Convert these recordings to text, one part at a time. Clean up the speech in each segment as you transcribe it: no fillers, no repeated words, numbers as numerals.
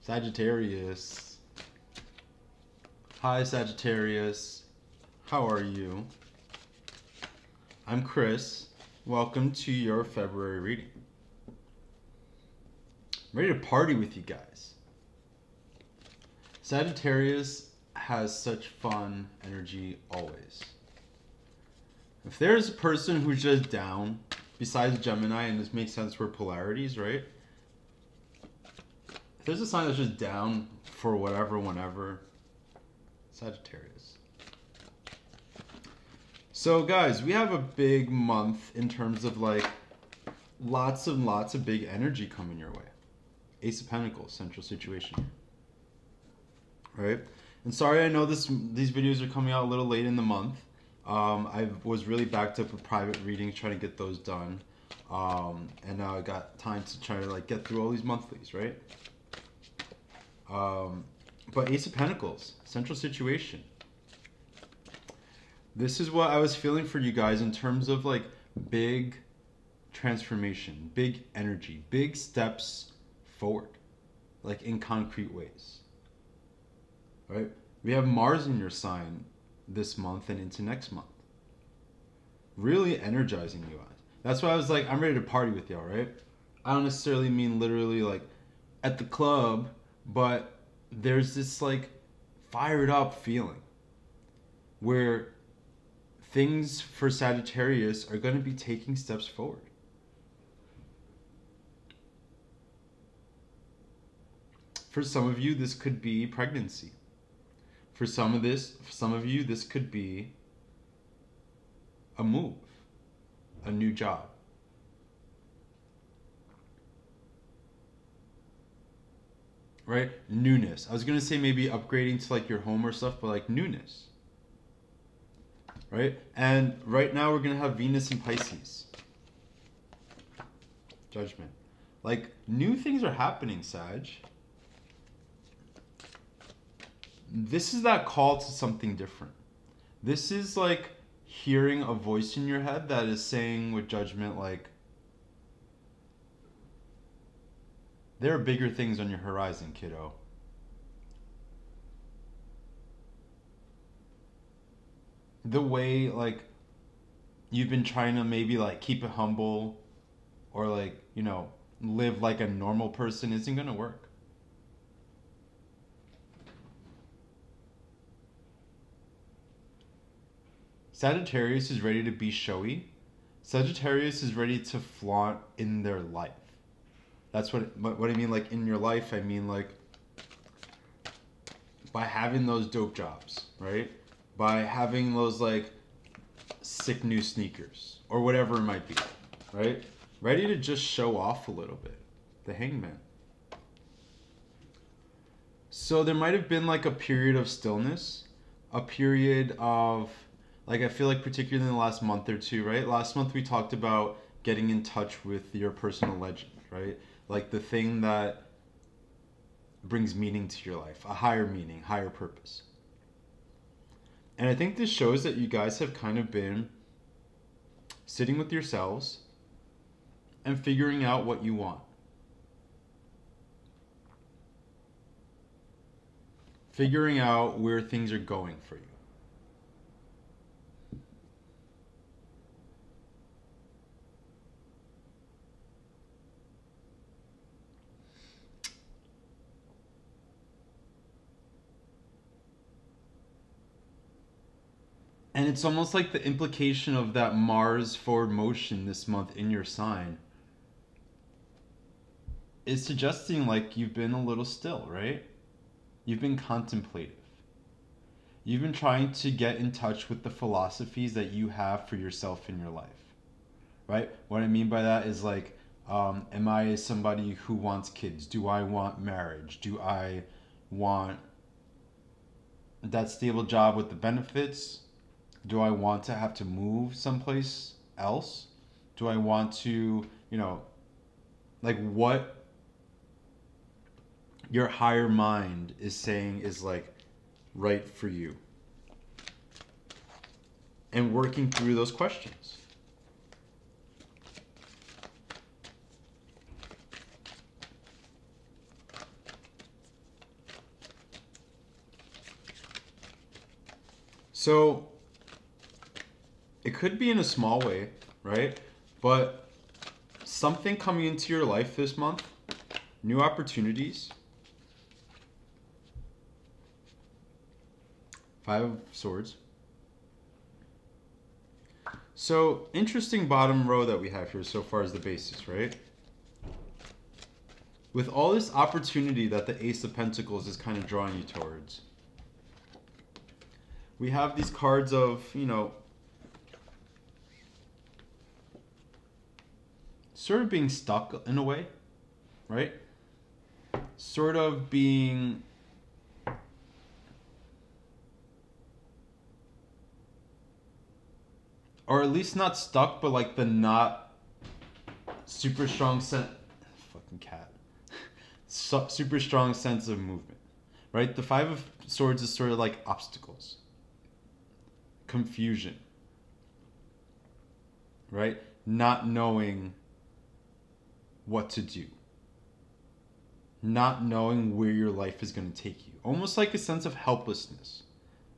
Sagittarius. Hi, Sagittarius. How are you? I'm Chris. Welcome to your February reading. I'm ready to party with you guys. Sagittarius has such fun energy always. If there's a person who's just down, besides Gemini, and this makes sense for polarities, right? If there's a sign that's just down for whatever, whenever, Sagittarius. So guys, we have a big month in terms of like lots and lots of big energy coming your way. Ace of Pentacles, central situation. Right? And sorry, I know these videos are coming out a little late in the month. I was really backed up with private readings, trying to get those done. And now I got time to try to like get through all these monthlies, right? But Ace of Pentacles, central situation. This is what I was feeling for you guys in terms of like big transformation, big energy, big steps forward, like in concrete ways, right? We have Mars in your sign this month and into next month. Really energizing you guys. That's why I was like, I'm ready to party with y'all, right? I don't necessarily mean literally like at the club, but there's this like fired up feeling where things for Sagittarius are going to be taking steps forward. For some of you, this could be pregnancy. For some of you, this could be a move, a new job. Right? Newness. I was going to say maybe upgrading to like your home or stuff, but like newness. Right? And right now we're going to have Venus in Pisces. Judgment. Like new things are happening, Sag. This is that call to something different. This is like hearing a voice in your head that is saying with Judgment like, there are bigger things on your horizon, kiddo. The way like you've been trying to maybe like keep it humble or like, you know, live like a normal person isn't going to work. Sagittarius is ready to be showy. Sagittarius is ready to flaunt in their life. That's what I mean, like in your life, I mean like by having those dope jobs, right? By having those like sick new sneakers or whatever it might be, right? Ready to just show off a little bit. The Hangman. So there might have been like a period of stillness, a period of like, I feel like particularly in the last month or two, right? Last month we talked about getting in touch with your personal legend, right? Like the thing that brings meaning to your life, a higher meaning, higher purpose. And I think this shows that you guys have kind of been sitting with yourselves and figuring out what you want. Figuring out where things are going for you. And it's almost like the implication of that Mars forward motion this month in your sign is suggesting like you've been a little still, right? You've been contemplative. You've been trying to get in touch with the philosophies that you have for yourself in your life, right? What I mean by that is like, am I somebody who wants kids? Do I want marriage? Do I want that stable job with the benefits? Do I want to have to move someplace else? Do I want to, you know, like what your higher mind is saying is like right for you? And working through those questions. So it could be in a small way, right? But something coming into your life this month, new opportunities. Five of Swords. So interesting bottom row that we have here so far as the basis, right? With all this opportunity that the Ace of Pentacles is kind of drawing you towards, we have these cards of, you know, sort of being stuck in a way, right? Sort of being or at least not stuck, but like the not super strong sense, fucking cat, super strong sense of movement, right? The Five of Swords is sort of like obstacles, confusion, right? Not knowing what to do, not knowing where your life is going to take you, almost like a sense of helplessness,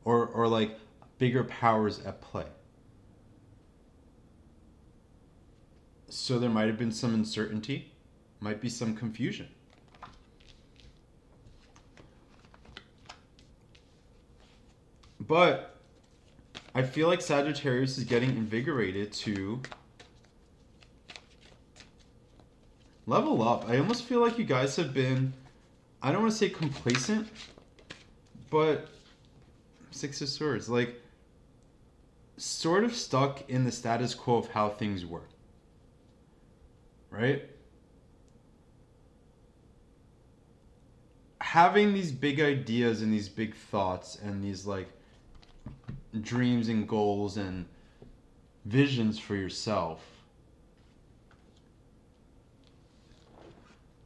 or like bigger powers at play. So there might have been some uncertainty, might be some confusion. But I feel like Sagittarius is getting invigorated to level up. I almost feel like you guys have been, I don't want to say complacent, but Six of Swords, like sort of stuck in the status quo of how things were. Right? Having these big ideas and these big thoughts and these like dreams and goals and visions for yourself.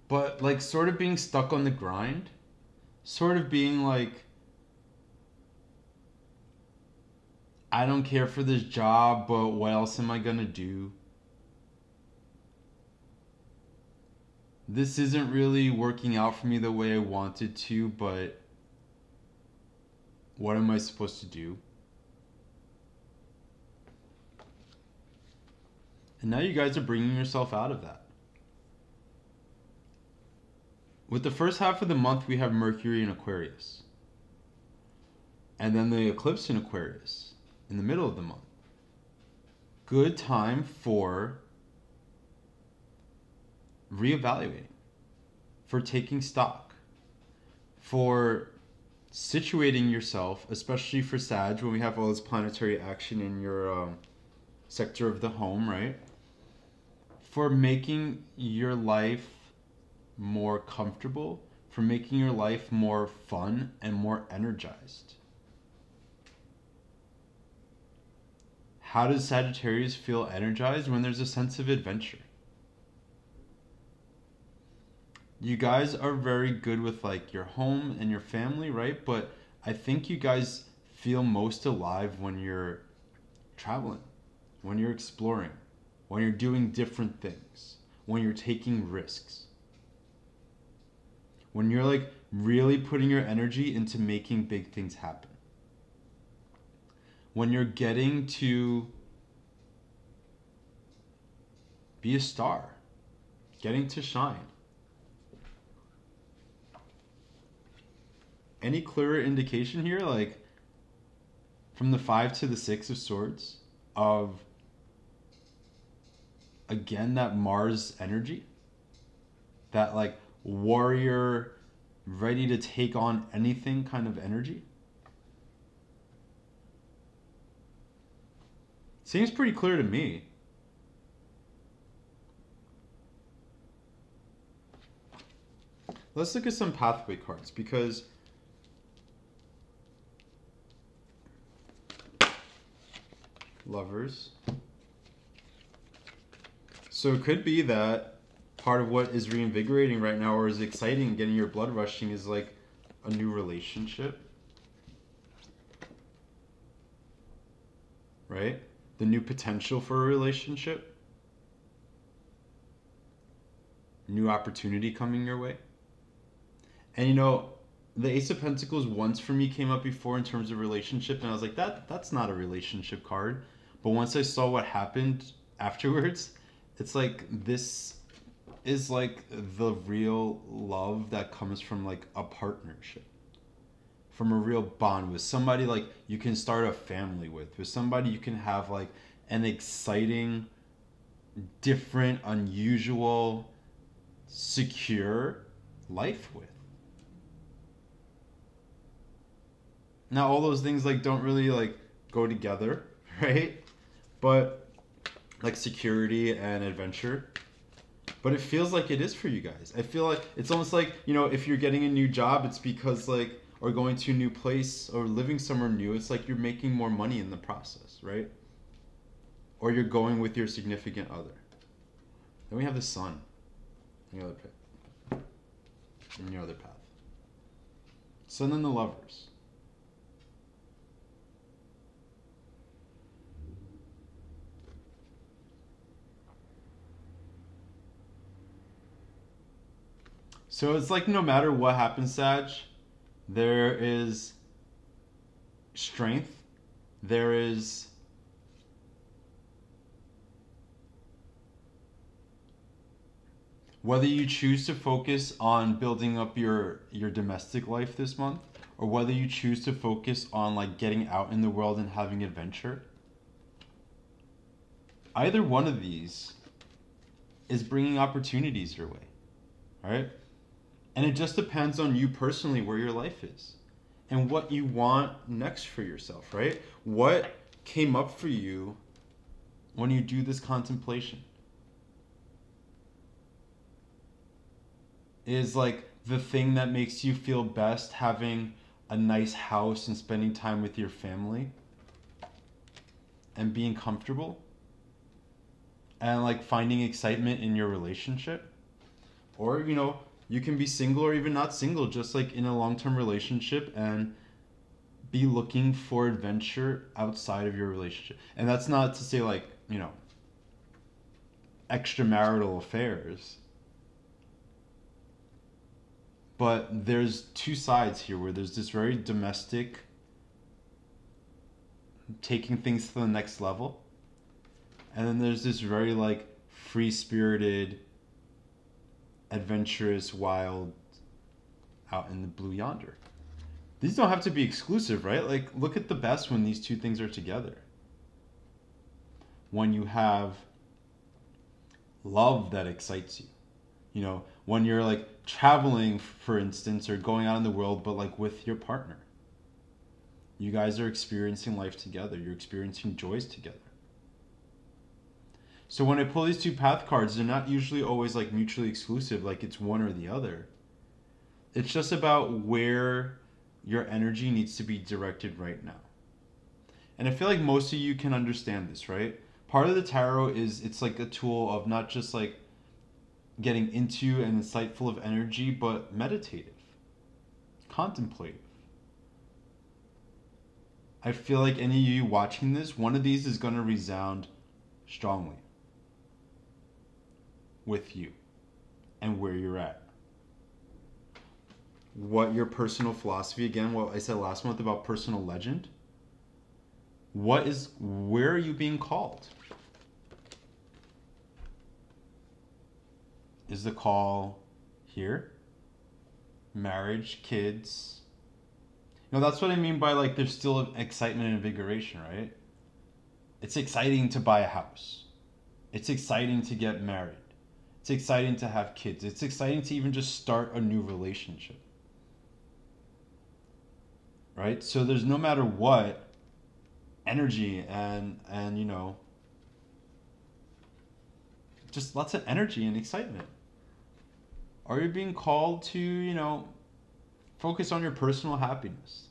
But like sort of being stuck on the grind, sort of being like, I don't care for this job, but what else am I gonna do? This isn't really working out for me the way I wanted to, but what am I supposed to do? And now you guys are bringing yourself out of that. With the first half of the month, we have Mercury in Aquarius. And then the eclipse in Aquarius in the middle of the month. Good time for reevaluating, for taking stock, for situating yourself, especially for Sag when we have all this planetary action in your sector of the home, right? For making your life more comfortable, for making your life more fun and more energized. How does Sagittarius feel energized? When there's a sense of adventure. You guys are very good with like your home and your family, right? But I think you guys feel most alive when you're traveling, when you're exploring, when you're doing different things, when you're taking risks. When you're like really putting your energy into making big things happen. When you're getting to be a star, getting to shine. Any clearer indication here, like from the 5 to the 6 of Swords, of again that Mars energy, that like warrior, ready to take on anything kind of energy? Seems pretty clear to me. Let's look at some pathway cards, because Lovers. So it could be that part of what is reinvigorating right now, or is exciting, getting your blood rushing, is like a new relationship. Right? The new potential for a relationship. New opportunity coming your way. And you know, the Ace of Pentacles once for me came up before in terms of relationship, and I was like, that's not a relationship card. But once I saw what happened afterwards, it's like this is like the real love that comes from like a partnership, from a real bond with somebody like you can start a family with somebody you can have like an exciting, different, unusual, secure life with. Now all those things like don't really like go together, right? But like security and adventure. But it feels like it is for you guys. I feel like it's almost like, you know, if you're getting a new job, it's because like, or going to a new place or living somewhere new, it's like you're making more money in the process, right? Or you're going with your significant other. Then we have the sun in the other path. In your other path. Sun and the lovers. So it's like no matter what happens, Sag, there is strength, there is whether you choose to focus on building up your domestic life this month, or whether you choose to focus on like getting out in the world and having adventure, either one of these is bringing opportunities your way, right? And it just depends on you personally where your life is and what you want next for yourself, right? What came up for you when you do this contemplation? Is like the thing that makes you feel best having a nice house and spending time with your family and being comfortable and like finding excitement in your relationship? Or, you know, you can be single or even not single, just like in a long-term relationship and be looking for adventure outside of your relationship. And that's not to say like, you know, extramarital affairs. But there's two sides here where there's this very domestic, taking things to the next level. And then there's this very like free-spirited, adventurous, wild, out in the blue yonder. These don't have to be exclusive, right? Like, look at the best when these two things are together. When you have love that excites you. You know, when you're like traveling, for instance, or going out in the world, but like with your partner. You guys are experiencing life together. You're experiencing joys together. So when I pull these two path cards, they're not usually always like mutually exclusive, like it's one or the other. It's just about where your energy needs to be directed right now. And I feel like most of you can understand this, right? Part of the tarot is it's like a tool of not just like getting into and insightful of energy, but meditative, contemplative. I feel like any of you watching this, one of these is going to resound strongly with you and where you're at. What your personal philosophy, again, what I said last month about personal legend. Where are you being called? Is the call here? Marriage, kids? No, that's what I mean by like there's still excitement and invigoration, right? It's exciting to buy a house. It's exciting to get married. It's exciting to have kids. It's exciting to even just start a new relationship. Right? So there's no matter what, energy and you know, just lots of energy and excitement. Are you being called to, you know, focus on your personal happiness?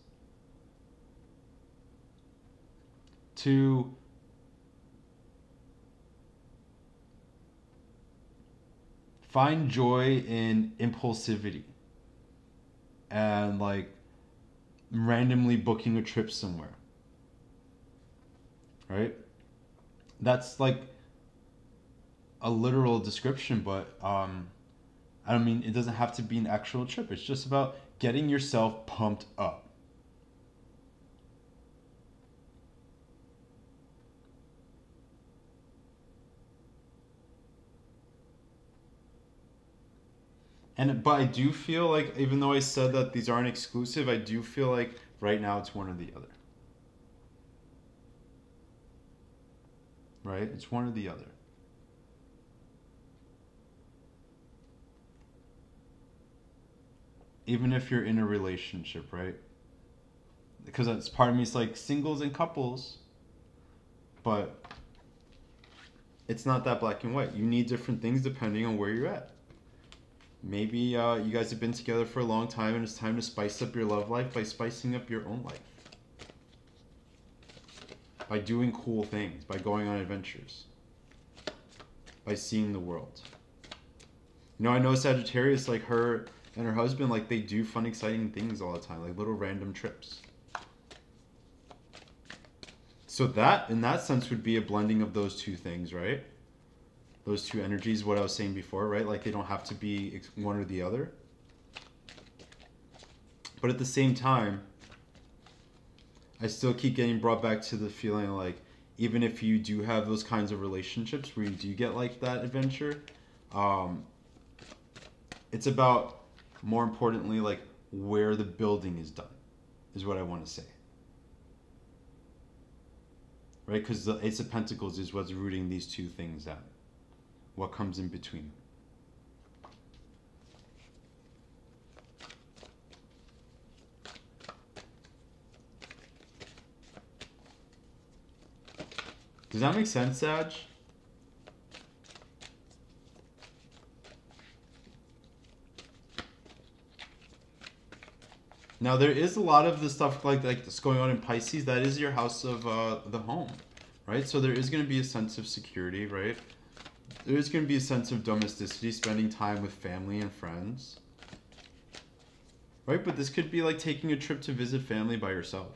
To find joy in impulsivity and like randomly booking a trip somewhere, right? That's like a literal description, but I mean, it doesn't have to be an actual trip. It's just about getting yourself pumped up. But I do feel like, even though I said that these aren't exclusive, I do feel like right now it's one or the other. Right? It's one or the other. Even if you're in a relationship, right? Because that's part of me is like singles and couples, but it's not that black and white. You need different things depending on where you're at. Maybe you guys have been together for a long time and it's time to spice up your love life by spicing up your own life. By doing cool things, by going on adventures, by seeing the world. You know, I know Sagittarius, like her and her husband, like they do fun, exciting things all the time, like little random trips. So that, in that sense, would be a blending of those two things, right? Those two energies, what I was saying before, right? Like they don't have to be one or the other. But at the same time, I still keep getting brought back to the feeling like even if you do have those kinds of relationships where you do get like that adventure, it's about, more importantly, like where the building is done, is what I want to say. Right? Because the Ace of Pentacles is what's rooting these two things out. What comes in between. Does that make sense, Sag? Now there is a lot of the stuff like that's going on in Pisces. That is your house of the home, right? So there is going to be a sense of security, right? There is going to be a sense of domesticity, spending time with family and friends, right? But this could be like taking a trip to visit family by yourself,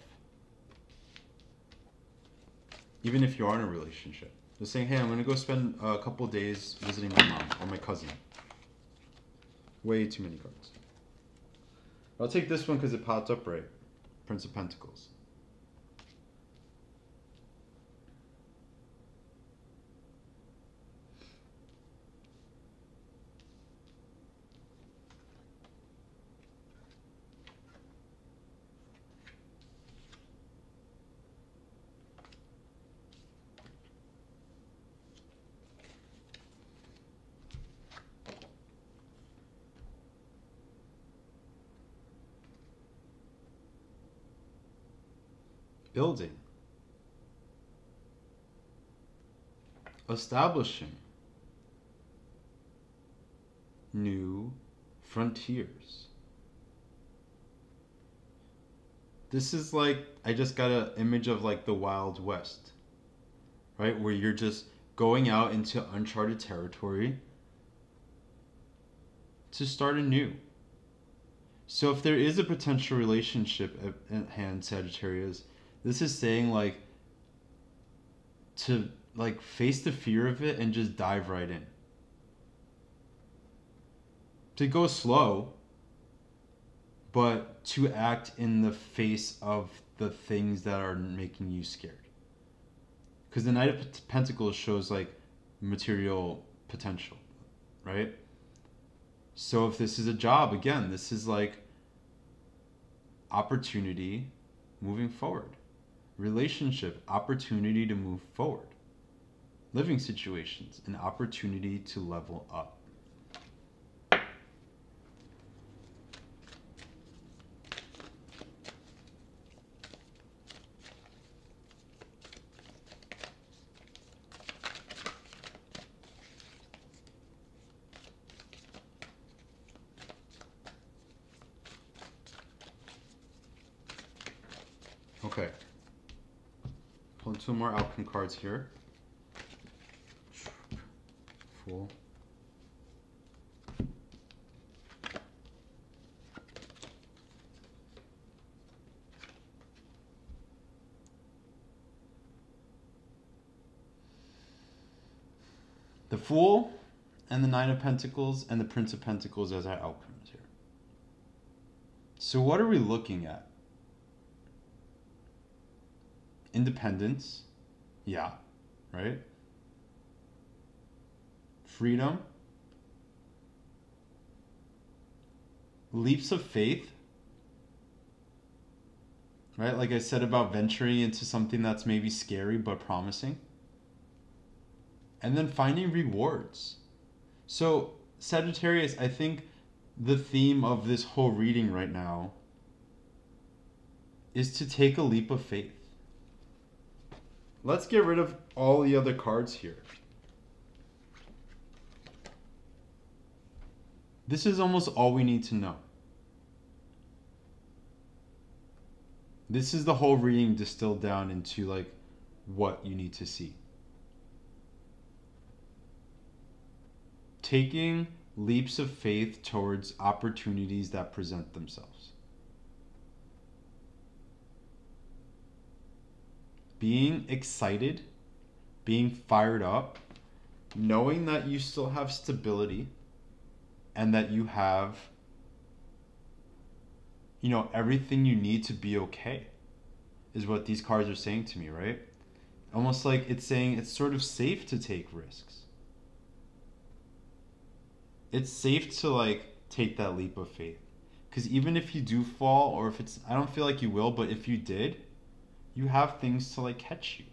even if you are in a relationship. Just saying, hey, I'm going to go spend a couple days visiting my mom or my cousin. Way too many cards. I'll take this one because it popped up right. Prince of Pentacles. Building. Establishing. New frontiers. This is like, I just got an image of like the Wild West, right? Where you're just going out into uncharted territory to start anew. So if there is a potential relationship at hand, Sagittarius, this is saying like to like face the fear of it and just dive right in. To go slow, but to act in the face of the things that are making you scared. Because the Knight of Pentacles shows like material potential, right? So if this is a job, again, this is like opportunity moving forward. Relationship, opportunity to move forward. Living situations, an opportunity to level up. Okay. Pulling two more outcome cards here. Fool. The Fool and the Nine of Pentacles and the Prince of Pentacles as our outcomes here. So what are we looking at? Independence. Yeah, right? Freedom. Leaps of faith. Right? Like I said about venturing into something that's maybe scary but promising. And then finding rewards. So, Sagittarius, I think the theme of this whole reading right now is to take a leap of faith. Let's get rid of all the other cards here. This is almost all we need to know. This is the whole reading distilled down into like what you need to see. Taking leaps of faith towards opportunities that present themselves. Being excited, being fired up, knowing that you still have stability and that you have, you know, everything you need to be okay, is what these cards are saying to me, right? Almost like it's saying it's sort of safe to take risks. It's safe to like take that leap of faith. Because even if you do fall, or if it's, I don't feel like you will, but if you did, you have things to like catch you.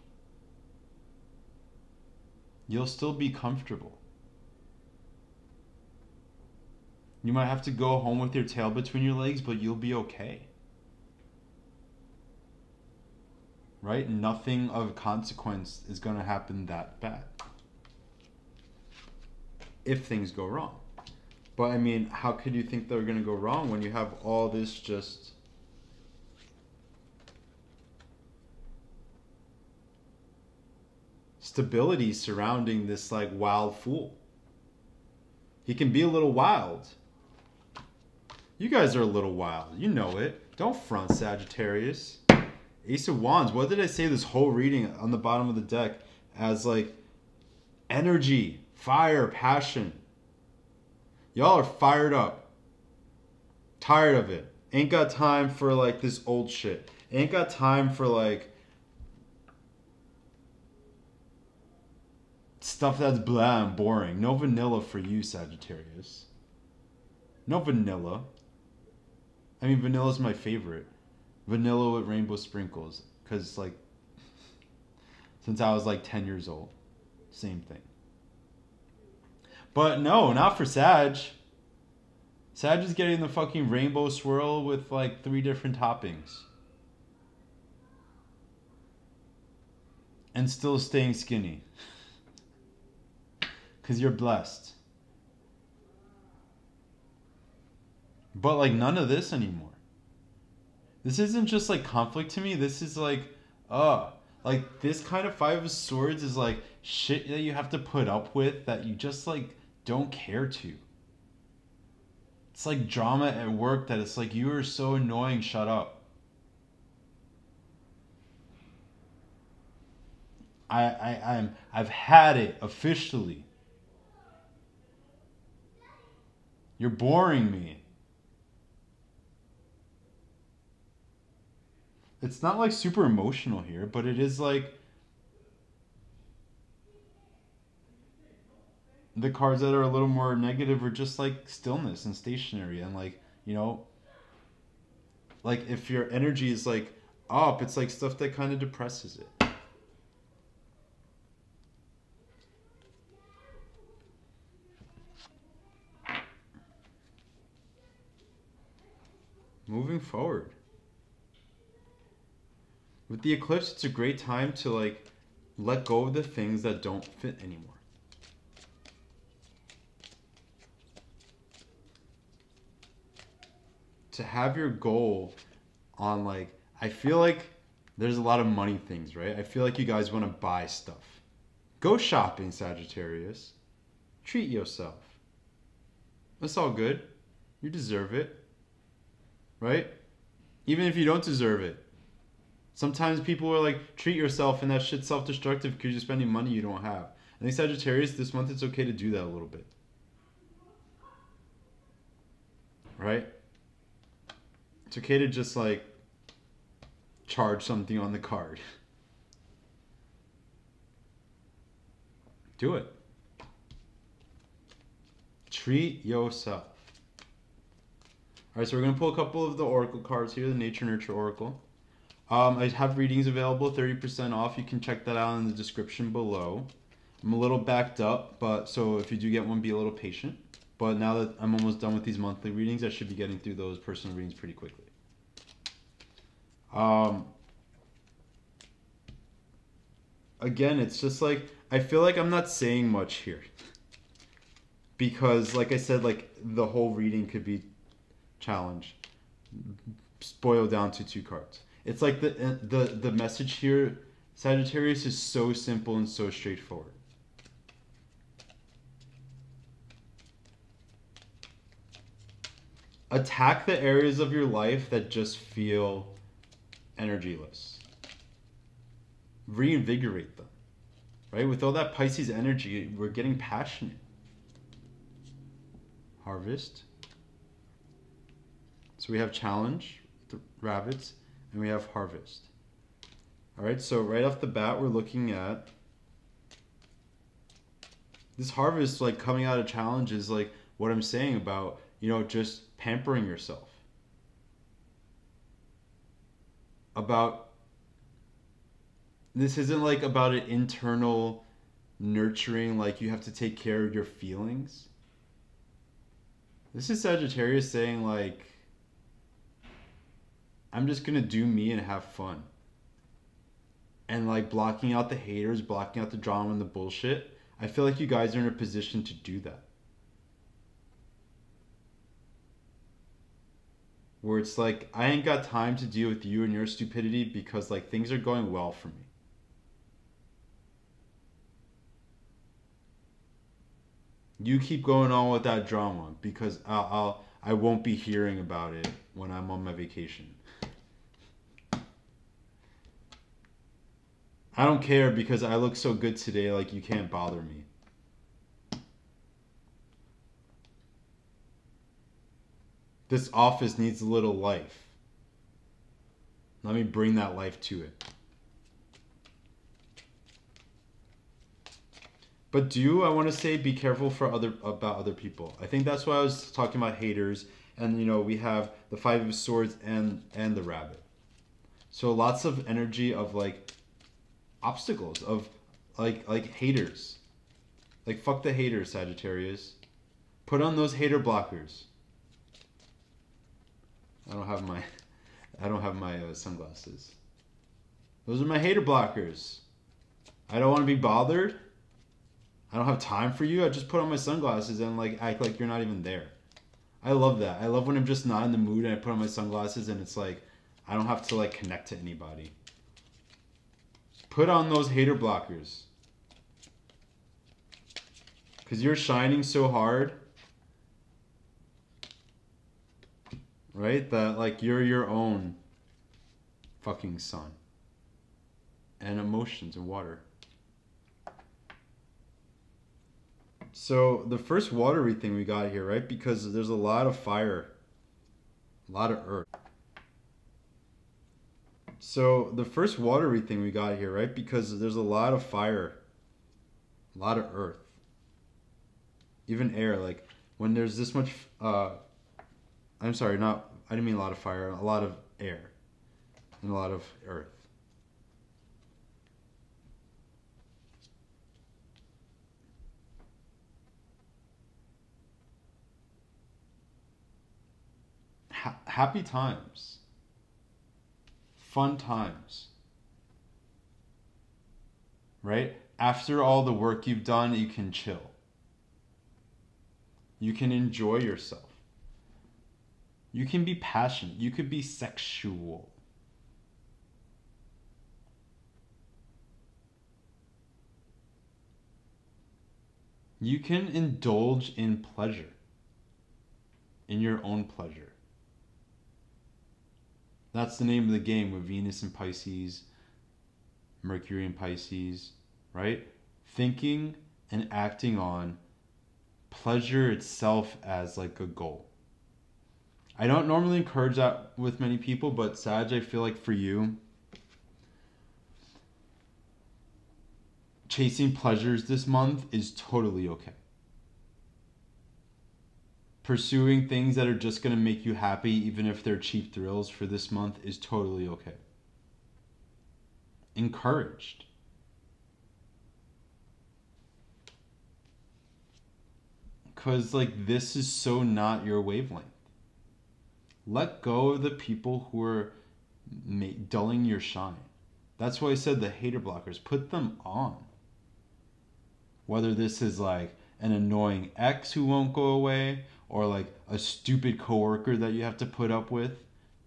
You'll still be comfortable. You might have to go home with your tail between your legs, but you'll be okay. Right? Nothing of consequence is going to happen that bad. If things go wrong. But I mean, how could you think they're going to go wrong when you have all this just stability surrounding this like wild fool? He can be a little wild. You guys are a little wild. You know it. Don't front, Sagittarius. Ace of Wands. What did I say this whole reading on the bottom of the deck as like energy, fire, passion? Y'all are fired up. Tired of it. Ain't got time for like this old shit. Ain't got time for like stuff that's blah and boring. No vanilla for you, Sagittarius. No vanilla. I mean, vanilla's my favorite. Vanilla with rainbow sprinkles. Because, like, since I was, like, 10 years old. Same thing. But, no, not for Sag. Sag is getting the fucking rainbow swirl with, like, 3 different toppings. And still staying skinny. Because you're blessed. But, like, none of this anymore. This isn't just, like, conflict to me. This is, like, like, this kind of Five of Swords is, like, shit that you have to put up with that you just, like, don't care to. It's, like, drama at work that it's, like, you are so annoying, shut up. I've had it officially. You're boring me. It's not like super emotional here, but it is like the cards that are a little more negative are just like stillness and stationary and like, you know, like if your energy is like up, it's like stuff that kind of depresses it. Moving forward. With the eclipse, it's a great time to like let go of the things that don't fit anymore. To have your goal on like, I feel like there's a lot of money things, right? I feel like you guys want to buy stuff. Go shopping, Sagittarius. Treat yourself. That's all good. You deserve it. Right? Even if you don't deserve it. Sometimes people are like, treat yourself, and that shit's self-destructive because you're spending money you don't have. I think Sagittarius, this month it's okay to do that a little bit. right? It's okay to just like charge something on the card. Do it. Treat yourself. All right, so we're going to pull a couple of the oracle cards here, the Nature Nurture Oracle. I have readings available, 30% off. You can check that out in the description below. I'm a little backed up, but so if you do get one, be a little patient. But now that I'm almost done with these monthly readings, I should be getting through those personal readings pretty quickly. Again, it's just like, I feel like I'm not saying much here. Because, like I said, like the whole reading could be challenged, boiled down to 2 cards. It's like the message here, Sagittarius, is so simple and so straightforward. Attack the areas of your life that just feel energyless. Reinvigorate them. Right? With all that Pisces energy, we're getting passionate. Harvest. So we have challenge, the rabbits, and we have harvest. All right, so right off the bat, we're looking at this harvest, like coming out of challenge is like what I'm saying about, you know, just pampering yourself. About, this isn't like about an internal nurturing, like you have to take care of your feelings. This is Sagittarius saying like, I'm just gonna do me and have fun. And like blocking out the haters, blocking out the drama and the bullshit. I feel like you guys are in a position to do that. Where it's like, I ain't got time to deal with you and your stupidity because like things are going well for me. You keep going on with that drama because I won't be hearing about it when I'm on my vacation. I don't care because I look so good today, like you can't bother me. This office needs a little life. Let me bring that life to it. But I want to say be careful about other people. I think that's why I was talking about haters. And you know, we have the 5 of Swords and the rabbit. So lots of energy of like obstacles, of like haters. Like fuck the haters, Sagittarius. Put on those hater blockers. I don't have my sunglasses. Those are my hater blockers. I don't want to be bothered. I don't have time for you. I just put on my sunglasses and like act like you're not even there. I love that. I love when I'm just not in the mood and I put on my sunglasses and it's like I don't have to like connect to anybody. Put on those hater blockers. Because you're shining so hard. Right? That like you're your own fucking sun. And emotions and water. So the first watery thing we got here, right? Because there's a lot of fire, a lot of earth. So the first watery thing we got here, right? Because there's a lot of fire, a lot of earth, even air. Like when there's this much, I'm sorry, I didn't mean a lot of fire, a lot of air and a lot of earth. Happy times, fun times, right? After all the work you've done, you can chill. You can enjoy yourself. You can be passionate. You could be sexual. You can indulge in pleasure, in your own pleasure. That's the name of the game with Venus in Pisces, Mercury in Pisces, right? Thinking and acting on pleasure itself as like a goal. I don't normally encourage that with many people, but Sag, I feel like for you, chasing pleasures this month is totally okay. Pursuing things that are just going to make you happy, even if they're cheap thrills for this month, is totally okay. Encouraged. Because, like, this is so not your wavelength. Let go of the people who are dulling your shine. That's why I said the hater blockers, put them on. Whether this is like an annoying ex who won't go away, or like a stupid coworker that you have to put up with.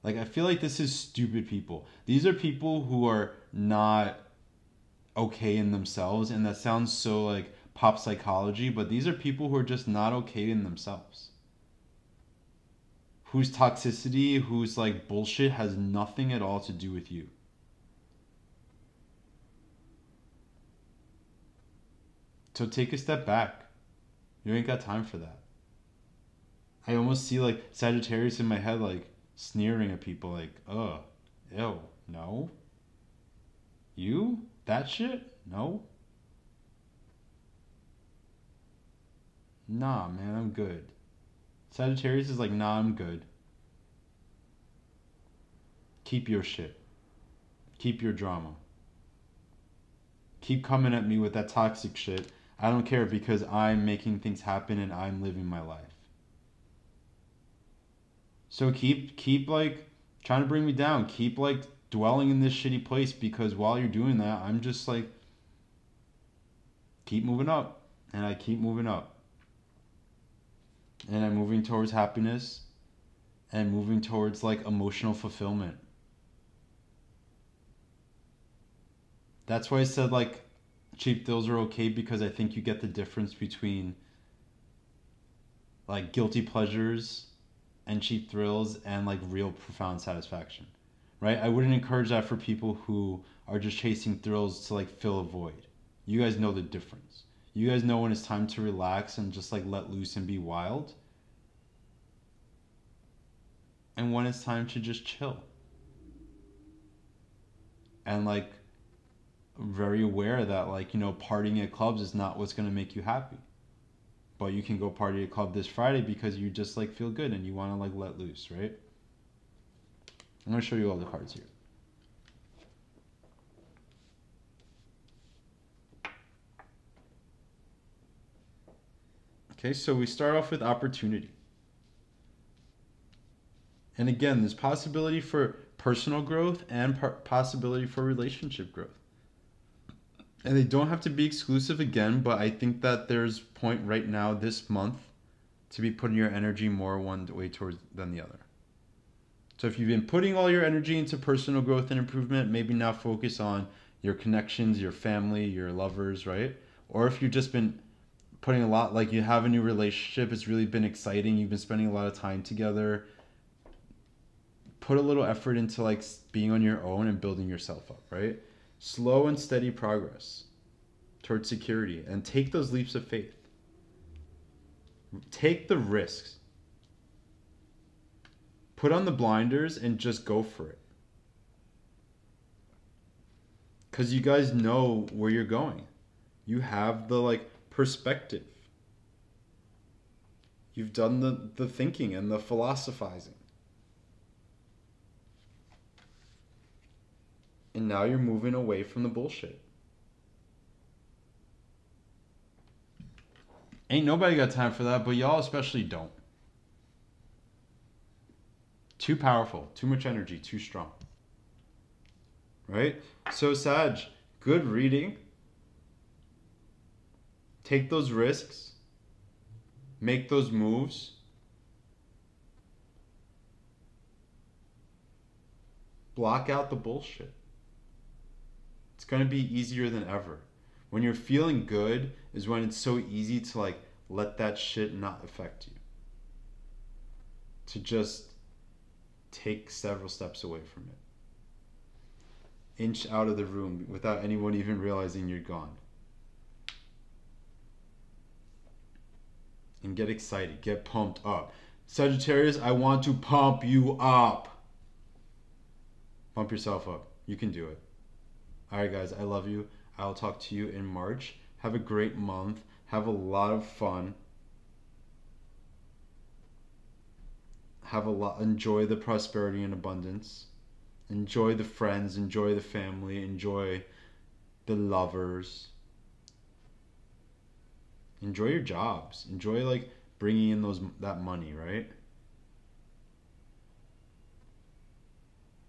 Like, I feel like this is stupid people. These are people who are not okay in themselves, and that sounds so like pop psychology, but these are people who are just not okay in themselves. Whose toxicity, whose like bullshit has nothing at all to do with you. So take a step back. You ain't got time for that. I almost see like Sagittarius in my head, like sneering at people, like, ew, no. You? That shit? No. Nah, man, I'm good. Sagittarius is like, nah, I'm good. Keep your shit. Keep your drama. Keep coming at me with that toxic shit. I don't care, because I'm making things happen and I'm living my life. So keep like trying to bring me down. Keep like dwelling in this shitty place, because while you're doing that, I'm just like keep moving up, and I keep moving up. And I'm moving towards happiness and moving towards like emotional fulfillment. That's why I said like cheap thrills are okay, because I think you get the difference between like guilty pleasures and cheap thrills and like real profound satisfaction, right? I wouldn't encourage that for people who are just chasing thrills to like fill a void. You guys know the difference. You guys know when it's time to relax and just like let loose and be wild, and when it's time to just chill. And like very aware that like, you know, partying at clubs is not what's going to make you happy. But you can go party at a club this Friday because you just like feel good and you want to like let loose, right? I'm going to show you all the cards here. Okay, so we start off with opportunity. And again, there's possibility for personal growth and possibility for relationship growth. And they don't have to be exclusive again, but I think that there's point right now this month to be putting your energy more one way towards than the other. So if you've been putting all your energy into personal growth and improvement, maybe now focus on your connections, your family, your lovers, right? Or if you've just been putting a lot, like you have a new relationship, it's really been exciting, you've been spending a lot of time together, put a little effort into like being on your own and building yourself up, right? Slow and steady progress towards security, and take those leaps of faith. Take the risks. Put on the blinders and just go for it. Because you guys know where you're going. You have the like perspective. You've done the thinking and the philosophizing. And now you're moving away from the bullshit. Ain't nobody got time for that, but y'all especially don't. Too powerful, too much energy, too strong. Right? So Sag, good reading. Take those risks. Make those moves. Block out the bullshit. It's going to be easier than ever. When you're feeling good is when it's so easy to like let that shit not affect you. To just take several steps away from it. Inch out of the room without anyone even realizing you're gone. And get excited, get pumped up. Sagittarius, I want to pump you up. Pump yourself up. You can do it. All right, guys, I love you. I'll talk to you in March. Have a great month. Have a lot of fun. Enjoy the prosperity and abundance. Enjoy the friends. Enjoy the family. Enjoy the lovers. Enjoy your jobs. Enjoy like bringing in that money, right?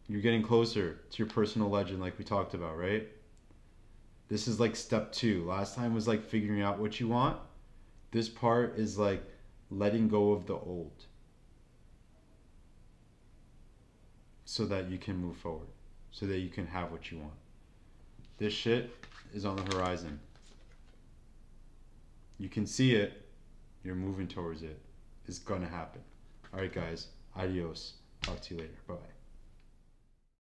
You're getting closer to your personal legend like we talked about, right? This is like step 2. Last time was like figuring out what you want. This part is like letting go of the old so that you can move forward, so that you can have what you want. This shit is on the horizon. You can see it. You're moving towards it. It's gonna happen. All right, guys. Adios. Talk to you later. Bye-bye.